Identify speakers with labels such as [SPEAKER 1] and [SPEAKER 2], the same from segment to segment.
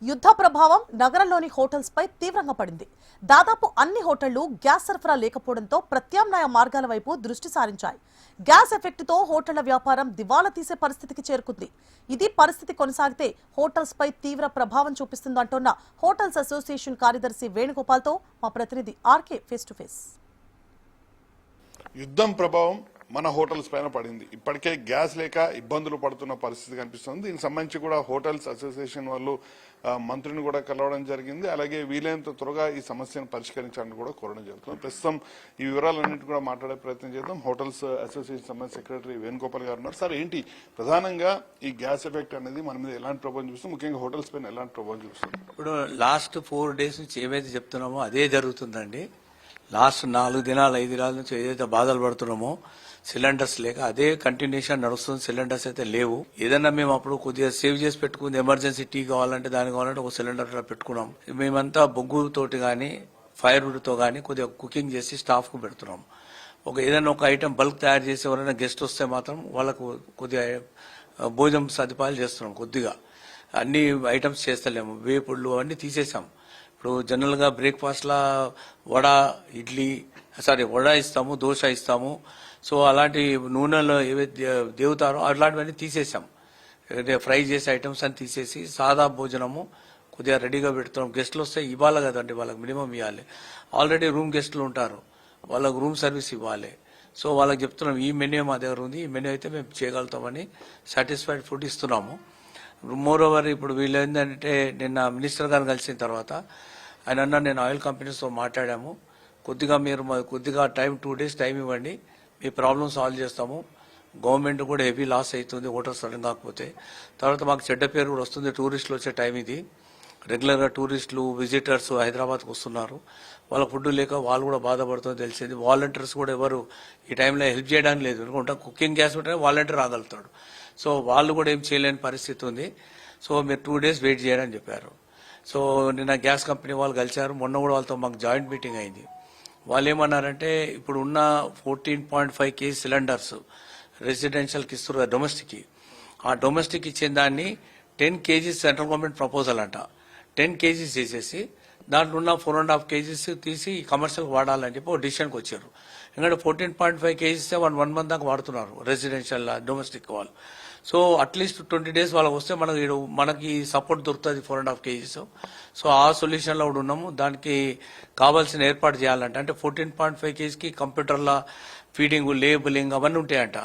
[SPEAKER 1] యుద్ధ ప్రభావం నగరంలోని హోటల్స్ పై తీవ్రంగా పడింది. దాదాపు అన్ని హోటళ్లు గ్యాస్ సరఫరా లేకపోవడంతో ప్రత్యామ్నాయ మార్గాల వైపు దృష్టి సారించాయి. గ్యాస్ ఎఫెక్ట్ తో హోటళ్ల వ్యాపారం దివాలా తీసే పరిస్థితికి చేరుకుంది. ఇది పరిస్థితి కొనసాగితే హోటల్స్ పై తీవ్ర ప్రభావం చూపిస్తుందంటున్న హోటల్స్ అసోసియేషన్ కార్యదర్శి వేణుగోపాల్ తో మా ప్రతినిధి ఆర్కే ఫేస్ టు ఫేస్.
[SPEAKER 2] యుద్ధం ప్రభావం మన హోటల్స్ పైన పడింది. ఇప్పటికే గ్యాస్ లేక ఇబ్బందులు పడుతున్న పరిస్థితి కనిపిస్తుంది. దీనికి సంబంధించి కూడా హోటల్స్ అసోసియేషన్ వాళ్ళు మంత్రిని కూడా కలవడం జరిగింది. అలాగే వీలైనంత త్వరగా ఈ సమస్యను పరిష్కరించాలని కూడా కోరడం జరుగుతుంది. ప్రస్తుతం ఈ వివరాలన్నింటి కూడా మాట్లాడే ప్రయత్నం చేద్దాం. హోటల్స్ అసోసియేషన్ సంబంధించి సెక్రటరీ వేణుగోపాల్ గారు ఉన్నారు. సార్, ఏంటి ప్రధానంగా ఈ గ్యాస్ ఎఫెక్ట్ అనేది మన మీద ఎలాంటి ప్రభావం చూపిస్తుంది, ముఖ్యంగా హోటల్స్ పైన ఎలాంటి ప్రభావం చూపిస్తుంది?
[SPEAKER 3] ఇప్పుడు లాస్ట్ 4 days నుంచి ఏవైతే చెప్తున్నామో అదే జరుగుతుందండి. లాస్ట్ 4 దినాలు 5 దినాల నుంచి ఏదైతే బాధలు పడుతున్నామో సిలిండర్స్ లేక అదే కంటిన్యూషన్ నడుస్తుంది. సిలిండర్స్ అయితే లేవు. ఏదన్నా మేము అప్పుడు కొద్దిగా సేవ్ చేసి పెట్టుకుంది, ఎమర్జెన్సీ టీ కావాలంటే దానికి కావాలంటే ఒక సిలిండర్ పెట్టుకున్నాం. మేమంతా బొగ్గుతోటి కానీ ఫైర్ వుడ్ తో కానీ కొద్దిగా కుకింగ్ చేసి స్టాఫ్ కు పెడుతున్నాం. ఏదైనా ఒక ఐటమ్ బల్క్ తయారు చేసి ఎవరైనా గెస్ట్ వస్తే మాత్రం వాళ్ళకు కొద్దిగా భోజనం సదుపాయాలు చేస్తున్నాం. కొద్దిగా అన్ని ఐటమ్స్ చేస్తలేము. వేపుళ్ళు అవన్నీ తీసేసాం. ఇప్పుడు జనరల్ గా బ్రేక్ఫాస్ట్ లా వడ ఇస్తాము, దోశ ఇస్తాము. సో అలాంటి నూనెలో ఏవైతే దేవుతారో అట్లాంటివన్నీ తీసేసాం. ఫ్రై చేసే ఐటమ్స్ అని తీసేసి సాదా భోజనము కొద్దిగా రెడీగా పెడుతున్నాం. గెస్ట్లు వస్తే ఇవ్వాలి కదండి, వాళ్ళకి మినిమం ఇవ్వాలి. ఆల్రెడీ రూమ్ గెస్ట్లు ఉంటారు, వాళ్ళకి రూమ్ సర్వీస్ ఇవ్వాలి. సో వాళ్ళకి చెప్తున్నాం ఈ మెన్యూ మా దగ్గర ఉంది, ఈ మెన్యూ అయితే మేము చేయగలుగుతామని సాటిస్ఫైడ్ ఫుడ్ ఇస్తున్నాము. మోర్ ఓవర్ ఇప్పుడు వీళ్ళు ఏంటంటే నిన్న మినిస్టర్ గారిని కలిసిన తర్వాత ఆయన అన్న నేను ఆయిల్ కంపెనీస్తో మాట్లాడాము, కొద్దిగా మీరు కొద్దిగా 2 days టైం ఇవ్వండి, మీ ప్రాబ్లమ్ సాల్వ్ చేస్తాము. గవర్నమెంట్ కూడా హెవీ లాస్ అవుతుంది హోటల్స్ రన్ కాకపోతే. తర్వాత మాకు చెడ్డ పేరు కూడా వస్తుంది. టూరిస్టులు వచ్చే టైం ఇది. రెగ్యులర్గా టూరిస్టులు విజిటర్స్ హైదరాబాద్కి వస్తున్నారు. వాళ్ళ ఫుడ్ లేక వాళ్ళు కూడా బాధపడుతుందని తెలిసింది. వాలంటీర్స్ కూడా ఎవరు ఈ టైంలో హెల్ప్ చేయడానికి లేదు. ఎందుకంటే కుకింగ్ గ్యాస్ ఉంటే వాలంటీర్ రాగలుగుతాడు. సో వాళ్ళు కూడా ఏం చేయలేని పరిస్థితి ఉంది. సో మీరు 2 days వెయిట్ చేయాలని చెప్పారు. సో నిన్న గ్యాస్ కంపెనీ వాళ్ళు కలిశారు. మొన్న కూడా వాళ్ళతో మాకు జాయింట్ మీటింగ్ అయింది. వాళ్ళు ఏమన్నారంటే ఇప్పుడు ఉన్న 14.5 kg సిలిండర్స్ రెసిడెన్షియల్కి ఇస్తున్నారు డొమెస్టిక్. ఆ డొమెస్టిక్ ఇచ్చిన దాన్ని 10 kg సెంట్రల్ గవర్నమెంట్ ప్రపోజల్ అంట. 10 kg చేసేసి దాంట్లో ఉన్న 4.5 kg తీసి కమర్షియల్ వాడాలని చెప్పి ఒక డిసిషన్కి వచ్చారు. ఎందుకంటే 14.5 kg 1 month దాకా వాడుతున్నారు రెసిడెన్షియల్ డొమెస్టిక్ వాళ్ళు. సో అట్లీస్ట్ 20 days వాళ్ళకి వస్తే మనకి సపోర్ట్ దొరుకుతుంది 4.5 kg. సో ఆ సొల్యూషన్లో కూడా ఉన్నాము. దానికి కావాల్సిన ఏర్పాటు చేయాలంటే అంటే 14.5 kg కంప్యూటర్ల ఫీడింగ్, లేబులింగ్ అవన్నీ ఉంటాయంట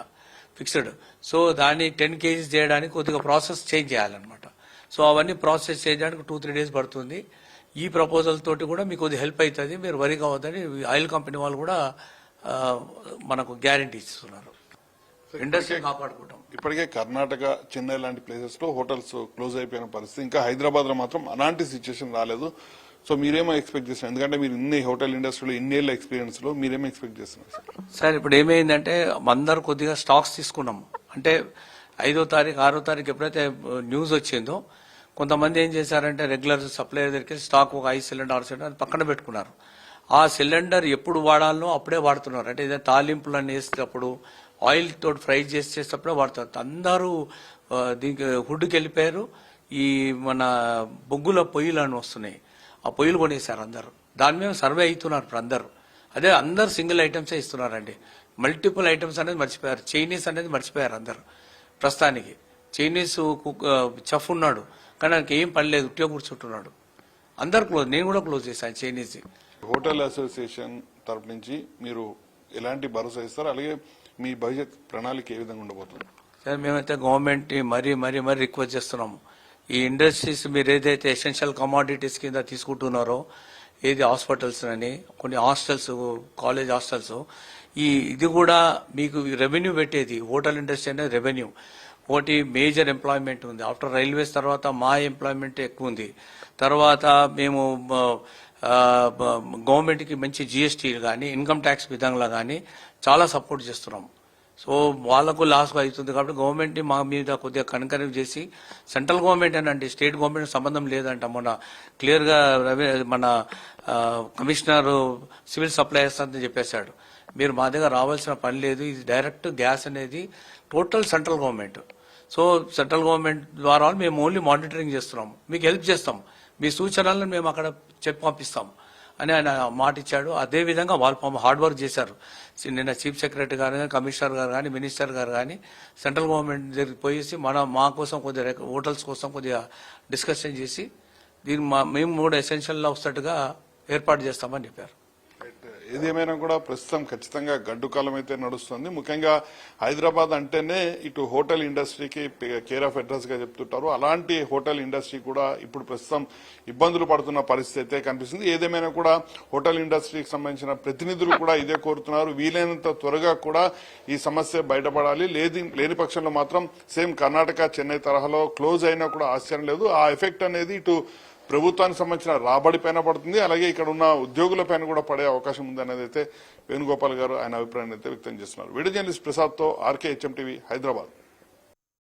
[SPEAKER 3] ఫిక్స్డ్. సో దాన్ని 10 kg చేయడానికి కొద్దిగా ప్రాసెస్ చేంజ్ చేయాలన్నమాట. సో అవన్నీ ప్రాసెస్ చేయడానికి 2-3 days పడుతుంది. ఈ ప్రపోజల్ తోటి కూడా మీకు కొద్దిగా హెల్ప్ అవుతుంది, మీరు వరి కావద్దని ఆయిల్ కంపెనీ వాళ్ళు కూడా మనకు గ్యారంటీ ఇస్తున్నారు. ఇండస్ట్రీ కాపాడుకుంటాం.
[SPEAKER 2] ఇప్పటికే కర్ణాటక, చెన్నై లాంటి ప్లేసెస్ లో హోటల్స్ క్లోజ్ అయిపోయిన పరిస్థితి. ఇంకా హైదరాబాద్ లో మాత్రం అలాంటి సిచ్యువేషన్ రాలేదు. సో మీరేమో ఎక్స్పెక్ట్ చేస్తున్నారు? ఎందుకంటే మీరు ఇన్ని హోటల్ ఇండస్ట్రీలో ఇన్నేళ్ల ఎక్స్పీరియన్స్ లో మీరేమో ఎక్స్పెక్ట్ చేస్తున్నారు?
[SPEAKER 3] సార్ ఇప్పుడు ఏమైందంటే అందరు కొద్దిగా స్టాక్స్ తీసుకున్నాం. అంటే 5వ తారీఖు 6వ తారీఖు ఎప్పుడైతే న్యూస్ వచ్చిందో కొంతమంది ఏం చేశారంటే రెగ్యులర్ సప్లయర్ దగ్గరికి స్టాక్ ఒక 5 సిలిండర్ 6 సిలిండర్ పక్కన పెట్టుకున్నారు. ఆ సిలిండర్ ఎప్పుడు వాడాలనో అప్పుడే వాడుతున్నారు. అంటే ఏదైనా తాలింపులన్నీ వేసేటప్పుడు ఆయిల్ తోటి ఫ్రై చేసేటప్పుడే వాడుతారు. అందరూ దీనికి హుడ్కి వెళ్ళిపోయారు. ఈ మన బొగ్గుల పొయ్యిలు అని వస్తున్నాయి, ఆ పొయ్యిలు కొనేశారు అందరూ. దాని మీద సర్వే అవుతున్నారు ఇప్పుడు అందరూ. అదే అందరు సింగిల్ ఐటమ్సే ఇస్తున్నారండి. మల్టిపుల్ ఐటమ్స్ అనేది మర్చిపోయారు. చైనీస్ అనేది మర్చిపోయారు అందరు. ప్రస్తుతానికి చైనీస్ చెఫ్ ఉన్నాడు కానీ నాకు ఏం పని లేదు, ఉట్టిగా కూర్చుంటున్నాడు. అందరు క్లోజ్, నేను కూడా క్లోజ్ చేశాను చైనీస్.
[SPEAKER 2] హోటల్ అసోసియేషన్ తరపు నుంచి మీరు ఎలాంటి భరోసా ఇస్తారు? అలాగే మీ భవిష్యత్ ప్రణాళిక ఏ విధంగా ఉండబోతుంది?
[SPEAKER 3] సార్ మేమైతే గవర్నమెంట్ మరీ రిక్వెస్ట్ చేస్తున్నాము. ఈ ఇండస్ట్రీస్ మీరు ఏదైతే ఎసెన్షియల్ కమాడిటీస్ కింద తీసుకుంటున్నారో, ఏది హాస్పిటల్స్ అని కొన్ని హాస్టల్స్, కాలేజ్ హాస్టల్స్, ఇది కూడా మీకు రెవెన్యూ పెట్టేది. హోటల్ ఇండస్ట్రీ అనేది రెవెన్యూ ఒకటి మేజర్ ఎంప్లాయ్మెంట్ ఉంది. ఆఫ్టర్ రైల్వేస్ తర్వాత మా ఎంప్లాయ్మెంట్ ఎక్కువ ఉంది. తర్వాత మేము గవర్నమెంట్కి మంచి GST కానీ ఇన్కమ్ ట్యాక్స్ విధంగా కానీ చాలా సపోర్ట్ చేస్తున్నాం. సో వాళ్లకు లాస్ అవుతుంది కాబట్టి గవర్నమెంట్ మా మీద కొద్దిగా కన్కరేజ్ చేసి, సెంట్రల్ గవర్నమెంట్ అనండి, స్టేట్ గవర్నమెంట్ సంబంధం లేదంట. మొన్న క్లియర్గా మన కమిషనర్ సివిల్ సప్లైస్ అని చెప్పేశాడు, మీరు మా దగ్గర రావాల్సిన పని లేదు, ఇది డైరెక్ట్ గ్యాస్ అనేది total central government. So central government ద్వారా మేము ఓన్లీ మానిటరింగ్ చేస్తున్నాము, మీకు హెల్ప్ చేస్తాం, మీ సూచనలను మేము అక్కడ చెప్పి పంపిస్తాం అని ఆయన మాట ఇచ్చాడు. అదే విధంగా వాళ్ళు హార్డ్ వర్క్ చేశారు. నిన్న చీఫ్ సెక్రటరీ గారు కానీ, కమిషనర్ గారు కానీ, మినిస్టర్ గారు కానీ సెంట్రల్ గవర్నమెంట్ దగ్గరికి పోయేసి మా కోసం కొద్దిగా హోటల్స్ కోసం కొద్దిగా డిస్కషన్ చేసి దీన్ని మేము కూడా ఎసెన్షియల్లో వస్తట్టుగా ఏర్పాటు చేస్తామని చెప్పారు.
[SPEAKER 2] ఏదేమైనా కూడా ప్రస్తుతం ఖచ్చితంగా గడ్డు కాలం అయితే నడుస్తుంది. ముఖ్యంగా హైదరాబాద్ అంటేనే ఇటు హోటల్ ఇండస్ట్రీకి కేర్ ఆఫ్ అడ్రస్ గా చెప్తుంటారు. అలాంటి హోటల్ ఇండస్ట్రీ కూడా ఇప్పుడు ప్రస్తుతం ఇబ్బందులు పడుతున్న పరిస్థితి అయితే కనిపిస్తుంది. ఏదేమైనా కూడా హోటల్ ఇండస్ట్రీకి సంబంధించిన ప్రతినిధులు కూడా ఇదే కోరుతున్నారు. వీలైనంత త్వరగా కూడా ఈ సమస్య బయటపడాలి. లేని పక్షంలో మాత్రం సేమ్ కర్ణాటక, చెన్నై తరహాలో క్లోజ్ అయినా కూడా ఆశ్చర్యం లేదు. ఆ ఎఫెక్ట్ అనేది ఇటు ప్రభుత్వానికి సంబంధించిన రాబడి పైన పడుతుంది, అలాగే ఇక్కడ ఉన్న ఉద్యోగుల పైన కూడా పడే అవకాశం ఉంది అనేది అయితే వేణుగోపాల్ గారు ఆయన అభిప్రాయాన్ని అయితే వ్యక్తం చేస్తున్నారు. వీడియో జర్నలిస్ట్ ప్రసాద్ తో ఆర్కే HM టీవీ హైదరాబాద్.